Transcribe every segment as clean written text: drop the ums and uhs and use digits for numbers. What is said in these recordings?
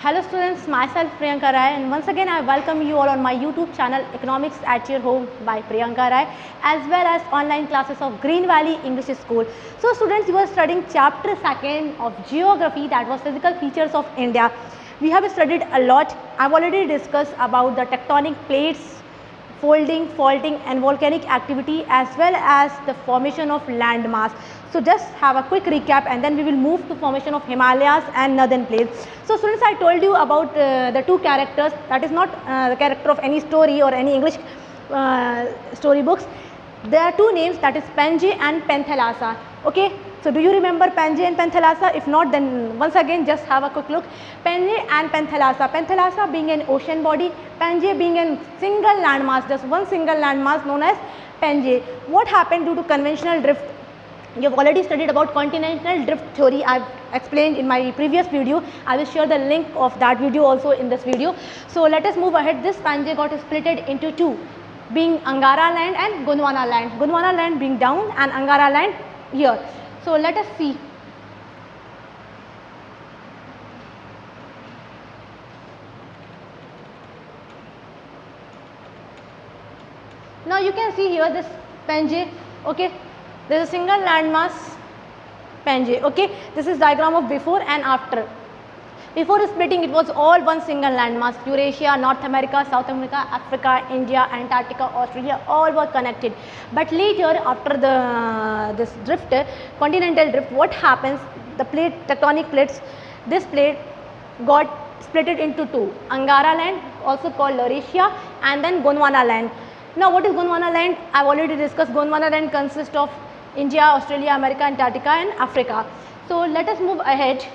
Hello students, myself Priyanka Rai, and once again I welcome you all on my YouTube channel Economics at Your Home by Priyanka Rai, as well as online classes of Green Valley English School. So students, you are studying chapter 2nd of Geography, that was Physical Features of India. We have studied a lot. I have already discussed about the tectonic plates, folding, faulting and volcanic activity, as well as the formation of landmass. So just have a quick recap and then we will move to formation of Himalayas and northern plates. So students, I told you about the two characters, that is not the character of any story or any English story books. There are two names, that is Pangaea and Panthalassa. Okay, so do you remember Pangaea and Panthalassa? If not, then once again just have a quick look. Pangaea and Panthalassa. Panthalassa being an ocean body, Pangaea being a single landmass, just one single landmass known as Pangaea. What happened due to conventional drift? You have already studied about continental drift theory. I have explained in my previous video. I will share the link of that video also in this video. So let us move ahead. This Pangaea got splitted into two, being Angara land and Gondwana land. Gondwana land being down and Angara land here. So let us see. Now you can see here this Pangaea. Okay, there is a single landmass Pangaea. Okay, this is diagram of before and after. Before splitting, it was all one single landmass. Eurasia, North America, South America, Africa, India, Antarctica, Australia, all were connected. But later, after this drift, continental drift, what happens? The tectonic plates, this plate got splitted into two. Angara land, also called Laurasia, and then Gondwana land. Now, what is Gondwana land? I have already discussed. Gondwana land consists of India, Australia, America, Antarctica, and Africa. So let us move ahead.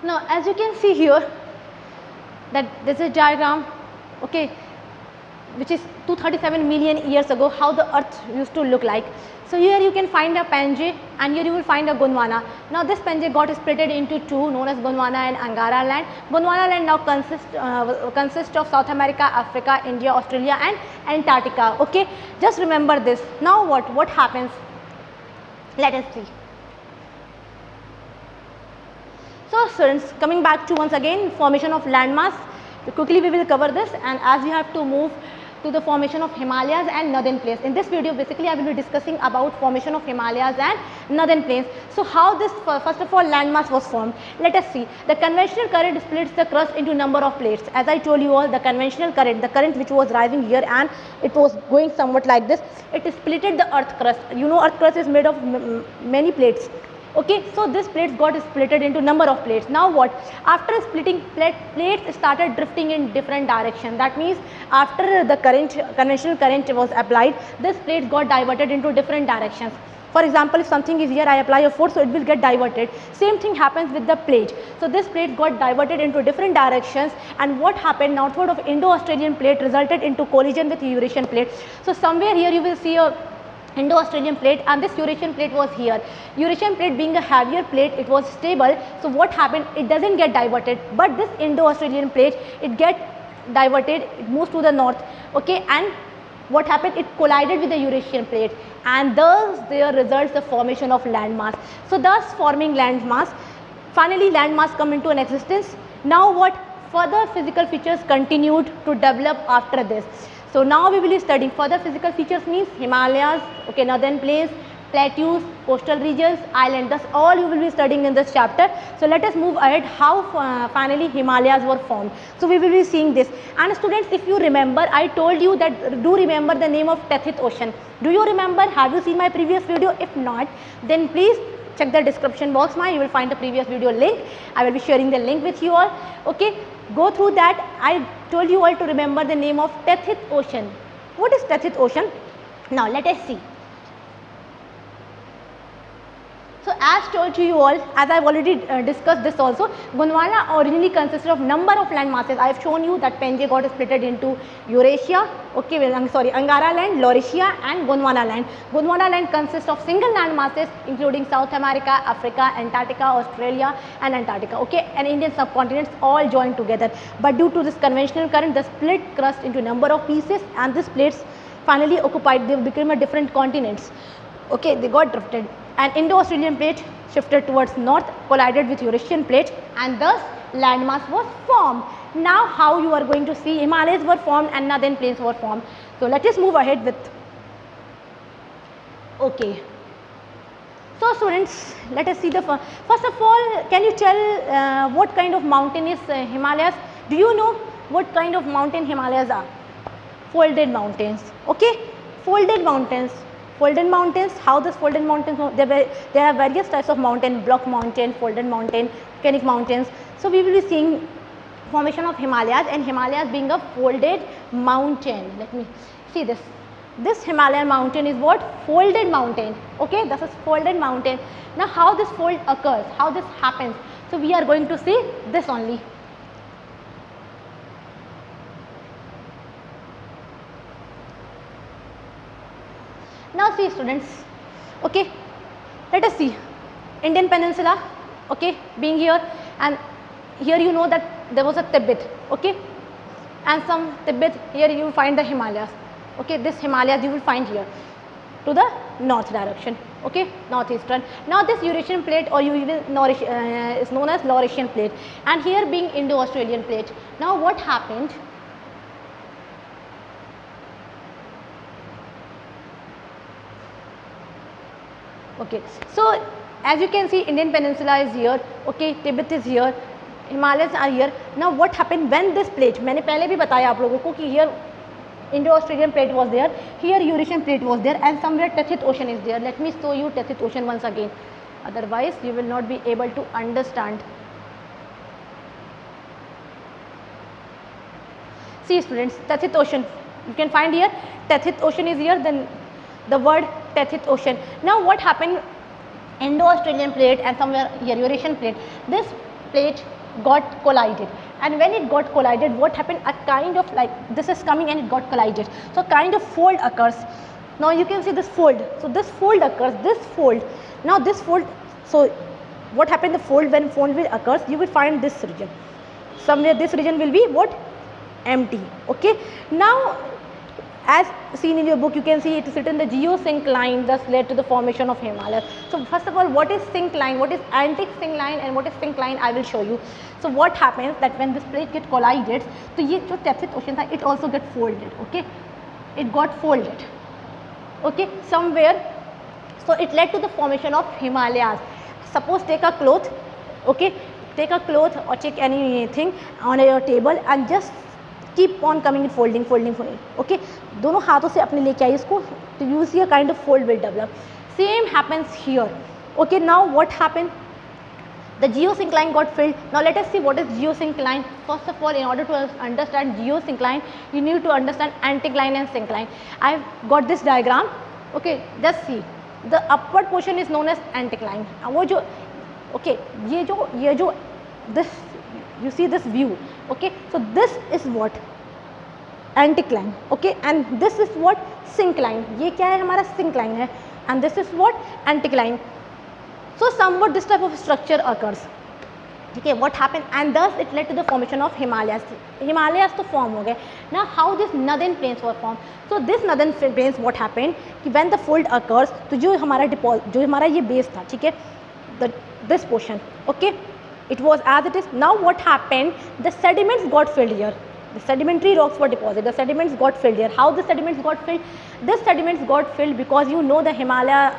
Now, as you can see here, that this is diagram, okay, which is 237 million years ago, how the earth used to look like. So here you can find a Pangaea and here you will find a Gondwana. Now this Pangaea got splitted into two, known as Gondwana and Angara land. Gondwana land now consists of South America, Africa, India, Australia and Antarctica. Okay, just remember this. Now what happens? Let us see. So students, coming back to once again formation of landmass, quickly we will cover this, and as we have to move to the formation of Himalayas and northern plains. In this video basically I will be discussing about formation of Himalayas and northern plains. So how this first of all landmass was formed? Let us see. The conventional current splits the crust into number of plates. As I told you all, the conventional current, the current which was rising here and it was going somewhat like this, it splitted the earth crust. You know, earth crust is made of many plates. Okay, so this plates got splitted into number of plates. Now what? After splitting, plates started drifting in different direction. That means after the conventional current was applied, this plates got diverted into different directions. For example, if something is here, I apply a force, so it will get diverted. Same thing happens with the plate. So this plate got diverted into different directions, and what happened? Northward of Indo-Australian plate resulted into collision with Eurasian plate. So somewhere here you will see a Indo-Australian plate and this Eurasian plate was here. Eurasian plate being a heavier plate, it was stable. So what happened? It doesn't get diverted, but this Indo-Australian plate, it gets diverted, it moves to the north. Okay, and what happened? It collided with the Eurasian plate, and thus there results the formation of landmass. So thus forming landmass, finally landmass come into an existence. Now what? Further physical features continued to develop after this. So now we will be studying further physical features, means Himalayas, okay, northern plains, plateaus, coastal regions, islands. Thus all you will be studying in this chapter. So let us move ahead how finally Himalayas were formed. So we will be seeing this. And students, if you remember, I told you that do remember the name of Tethys Ocean. Do you remember? Have you seen my previous video? If not, then please check the description box. You will find the previous video link. I will be sharing the link with you all. Okay, go through that. I told you all to remember the name of Tethys Ocean. What is Tethys Ocean? Now let us see. So as told to you all, as I've already discussed this also, Gondwana originally consisted of number of land masses. I've shown you that Penj got split into Eurasia, okay, sorry, Angara land, Laurasia and Gondwana land. Gondwana land consists of single land masses including South America, Africa, Antarctica, Australia and Antarctica, okay, and Indian subcontinents all joined together. But due to this conventional current, the split crust into number of pieces, and these plates finally occupied, they became a different continents, okay, they got drifted, and Indo-Australian plate shifted towards north, collided with Eurasian plate, and thus landmass was formed. Now how you are going to see Himalayas were formed and northern plains were formed. So let us move ahead with, okay. So students, let us see the first of all, can you tell what kind of mountain is Himalayas? Do you know what kind of mountain Himalayas are? Folded mountains, okay, folded mountains. Folded mountains, how this folded mountains, there are various types of mountain, block mountain, folded mountain, volcanic mountains. So we will be seeing formation of Himalayas, and Himalayas being a folded mountain. Let me see this. This Himalayan mountain is what? Folded mountain, okay, this is folded mountain. Now how this fold occurs, how this happens, so we are going to see this only. Now see students, okay, let us see Indian Peninsula, okay, being here, and here you know that there was a Tibet, okay, and some Tibet, here you will find the Himalayas, okay, this Himalayas you will find here to the north direction, okay, northeastern. Now this Eurasian plate, or you even is known as Laurasian plate, and here being Indo-Australian plate. Now what happened? Okay, so as you can see, Indian Peninsula is here, okay, Tibet is here, Himalayas are here. Now what happened when this plate, मैंने पहले भी बताया आप लोगों को कि here Indo-Australian plate was there, here Eurasian plate was there, and somewhere Tethys Ocean is there. Let me show you Tethys Ocean once again, otherwise you will not be able to understand. See students, Tethys Ocean, you can find here, Tethys Ocean is here, then the word Tethys Ocean. Now what happened, Indo-Australian plate and somewhere here Eurasian plate, this plate got collided, and when it got collided, what happened, a kind of like this is coming and it got collided, so kind of fold occurs. Now you can see this fold, so this fold occurs, this fold, now this fold, so what happened, the fold, when fold will occurs, you will find this region, somewhere this region will be what, empty, okay. Now as seen in your book, you can see it is written the geosyncline thus led to the formation of Himalayas. So first of all, what is syncline, what is anti-syncline, and what is syncline, I will show you. So what happens that when this plate get collided, so ये जो Tethys Ocean था, it also get folded, okay, it got folded, okay, somewhere, so it led to the formation of Himalayas. Suppose take a cloth, okay, take a cloth or take anything on your table and just keep on coming in folding, folding, folding, okay, दोनों हाथों से अपने लेके आइए इसको, तो you see a kind of fold will develop. Same happens here, okay. Now what happened, the geosyncline got filled. Now let us see what is geosyncline. First of all, in order to understand geosyncline, you need to understand anticline and syncline. I've got this diagram, okay, just see, the upward portion is known as anticline. वो जो, okay, ये जो this, you see this view, okay, so this is what, anticline, okay, and this is what, syncline. ये क्या है हमारा, syncline है, and this is what, anticline. So somewhat this type of structure occurs, okay. What happened, and thus it led to the formation of Himalayas. Himalayas to form हो गए. Now how this northern plains were formed? So this northern plains, what happened कि when the fold occurs, तो जो हमारा deposit, जो हमारा ये base था, ठीक है, this portion, okay, it was as it is. Now what happened, the sediments got filled here, the sedimentary rocks were deposited, the sediments got filled here. How the sediments got filled? This sediments got filled because you know the Himalaya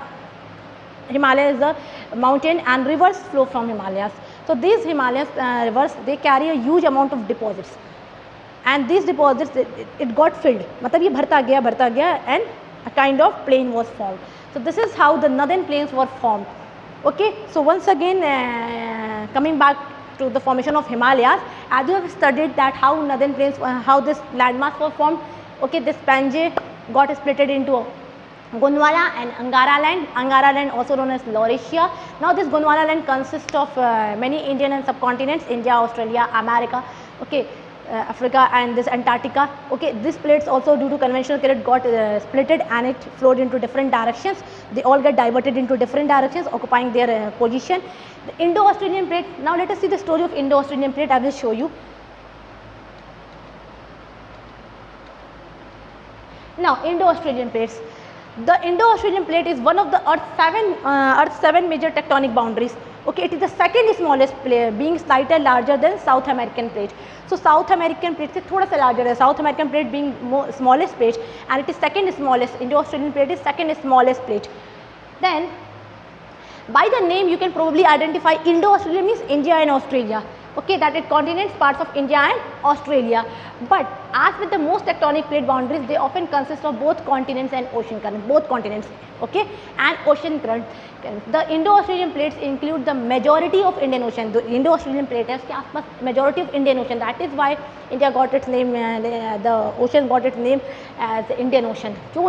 is a mountain and rivers flow from Himalayas. So these Himalayas rivers, they carry a huge amount of deposits, and these deposits it got filled, मतलब ये भरता गया and a kind of plain was formed. So this is how the northern plains were formed, okay. So once again coming back to the formation of Himalayas, as you have studied that how northern plains, how this landmass was formed, okay, this Panjshir got splitted into Gondwana and Angara land. Angara land also known as Laurasia. Now this Gondwana land consists of many Indian and subcontinents, India, Australia, America, okay, Africa and this Antarctica. Okay, these plates also due to conventional crust got splitted and it flowed into different directions. They all get diverted into different directions, occupying their position. The Indo-Australian plate. Now let us see the story of Indo-Australian plate. I will show you. Now Indo-Australian plates. The Indo-Australian plate is one of the Earth's seven major tectonic boundaries. Okay, it is the second smallest plate, being slightly larger than South American plate. So South American plate से थोड़ा सा larger है. South American plate being smallest plate, and it is second smallest. Indo-Australian plate is second smallest plate. Then, by the name you can probably identify Indo-Australian means India and Australia. Okay, that it continents parts of India and Australia. But as with the most tectonic plate boundaries, they often consist of both continents and ocean current, both continents, okay, and ocean current. The Indo-Australian plates include the majority of Indian Ocean. The Indo-Australian plate है उसके आसपास majority of Indian Ocean. That is why India got its name, the ocean got its name as Indian Ocean. क्यों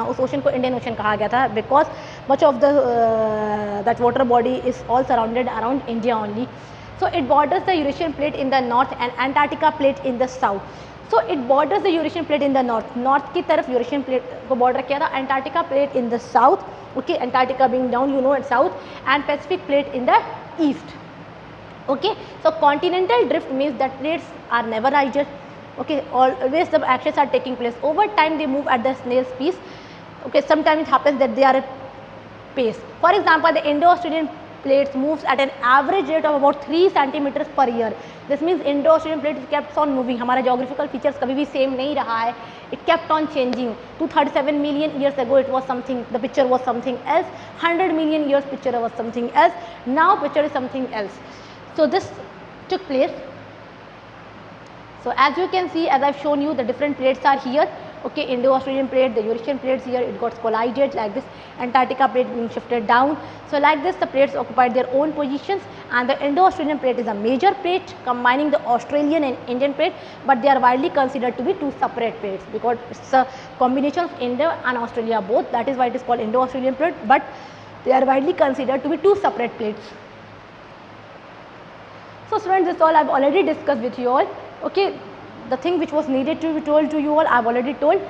उस ocean को Indian Ocean कहा गया था? Because much of the that water body is all surrounded around India only. So it borders the Eurasian plate in the north and Antarctica plate in the south. So it borders the Eurasian plate in the north. North की तरफ Eurasian plate को border किया था. Antarctica plate in the south. Okay, Antarctica being down, you know, at south, and Pacific plate in the east. Okay, so continental drift means that plates are never rigid. Okay, always the actions are taking place. Over time they move at the snail's pace. Okay, sometimes it happens that they are at pace. For example, the Indo-Australian plates moves at an average rate of about 3 centimeters per year. This means Indo-Australian plate kept on moving. हमारा geographical features कभी भी same नहीं रहा है. It kept on changing. 237 million years ago it was something, the picture was something else. 100 million years picture was something else. Now picture is something else. So this took place. So as you can see, as I've shown you, the different plates are here. Okay, Indo-Australian plate, the Eurasian plates here, it got collided like this. Antarctica plate being shifted down. So like this, the plates occupied their own positions, and the Indo-Australian plate is a major plate combining the Australian and Indian plate, but they are widely considered to be two separate plates because it's a combination of India and Australia both. That is why it is called Indo-Australian plate, but they are widely considered to be two separate plates. So students, this all I have already discussed with you all. Okay, the thing which was needed to be told to you all, I have already told.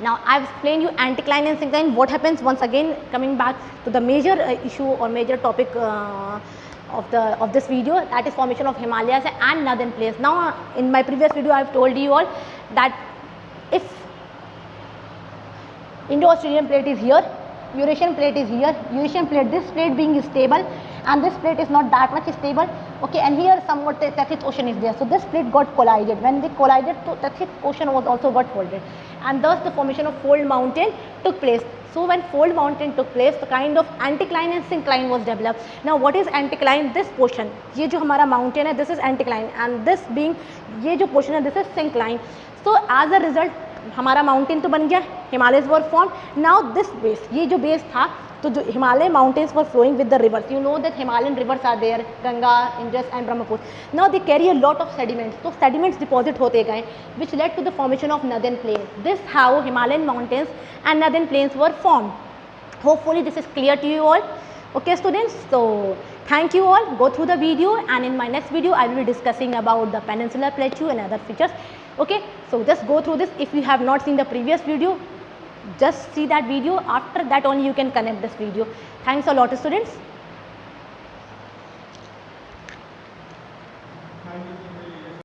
Now I have explained you anticline and syncline. What happens once again, coming back to the major issue or major topic of this video, that is formation of Himalayas and northern plates. Now in my previous video I have told you all that if Indo-Australian plate is here, Eurasian plate is here, Eurasian plate, this plate being stable and this plate is not that much stable, okay, and here somewhat the Pacific Ocean is there. So this plate got collided. When they collided, the Pacific Ocean was also got folded, and thus the formation of fold mountain took place. So when fold mountain took place, the kind of anticline and syncline was developed. Now what is anticline? This portion, ये जो हमारा mountain है, this is anticline, and this being, ये जो portion है, this is syncline. So as a result, हमारा mountain तो बन गया, Himalayas were form. Now this base, ये जो बेस था, तो जो Himalaya mountains were flowing with the rivers. You know that Himalayan rivers are there, Ganga, Indus and Brahmaputra. Now they carry a lot of sediments. तो सेडिमेंट्स डिपॉजिट होते गए which led to the formation of northern plain. This how Himalayan mountains and northern plains were form. Hopefully this is clear to you all. Okay students, so thank you all. Go through the video, and in my next video I will be discussing about the peninsular plateau and other features. Okay, so just go through this. If you have not seen the previous video, just see that video. After that only you can connect this video. Thanks a lot students.